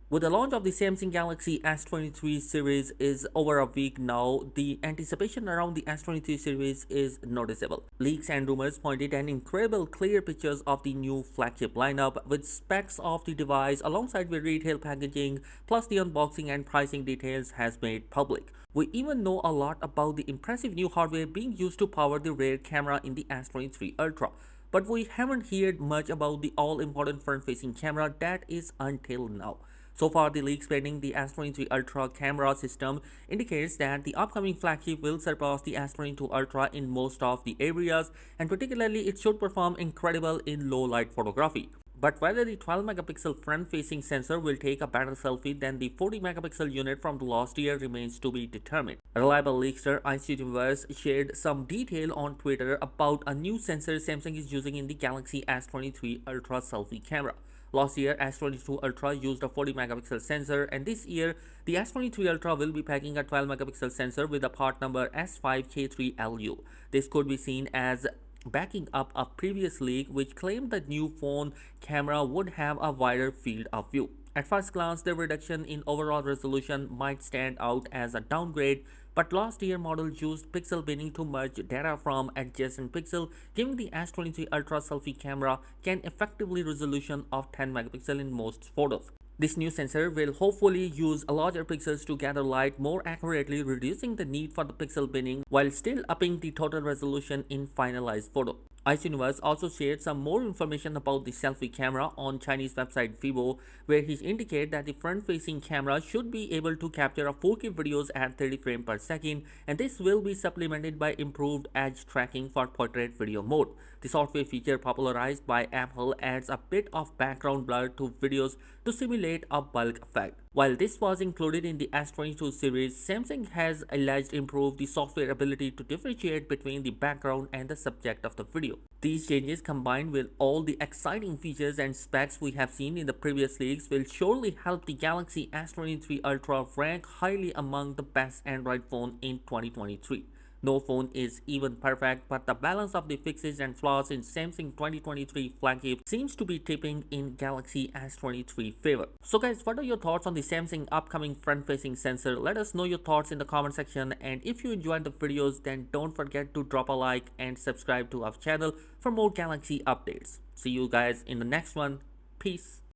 With the launch of the Samsung Galaxy S23 series is over a week now, the anticipation around the S23 series is noticeable. Leaks and rumors pointed an incredible clear pictures of the new flagship lineup with specs of the device alongside with retail packaging plus the unboxing and pricing details has made public. We even know a lot about the impressive new hardware being used to power the rear camera in the S23 Ultra. But we haven't heard much about the all-important front-facing camera that is until now. So far, the leaks spreading the S23 Ultra camera system indicates that the upcoming flagship will surpass the S22 Ultra in most of the areas, and particularly it should perform incredible in low light photography. But whether the 12 megapixel front-facing sensor will take a better selfie than the 40 megapixel unit from the last year remains to be determined. A reliable leakster, Universe, shared some detail on Twitter about a new sensor Samsung is using in the Galaxy S23 Ultra selfie camera. Last year, S22 Ultra used a 40 megapixel sensor, and this year, the S23 Ultra will be packing a 12 megapixel sensor with a part number S5K3LU. This could be seen as backing up a previous leak which claimed the new phone camera would have a wider field of view. At first glance, the reduction in overall resolution might stand out as a downgrade, but last year model used pixel binning to merge data from adjacent pixel, giving the S23 Ultra selfie camera can effectively resolution of 10 megapixel in most photos. This new sensor will hopefully use larger pixels to gather light more accurately, reducing the need for the pixel binning while still upping the total resolution in finalized photo. Universe also shared some more information about the selfie camera on Chinese website Vivo, where he indicated that the front-facing camera should be able to capture a 4K videos at 30 frames per second, and this will be supplemented by improved edge tracking for portrait video mode. The software feature popularized by Apple adds a bit of background blur to videos to simulate a bulk effect. While this was included in the S22 series, Samsung has alleged improved the software ability to differentiate between the background and the subject of the video. These changes, combined with all the exciting features and specs we have seen in the previous leaks, will surely help the Galaxy S23 Ultra rank highly among the best Android phone in 2023. No phone is even perfect, but the balance of the fixes and flaws in Samsung 2023 flagship seems to be tipping in Galaxy S23 favor. So guys, what are your thoughts on the Samsung upcoming front-facing sensor? Let us know your thoughts in the comment section, and if you enjoyed the videos, then don't forget to drop a like and subscribe to our channel for more Galaxy updates. See you guys in the next one. Peace.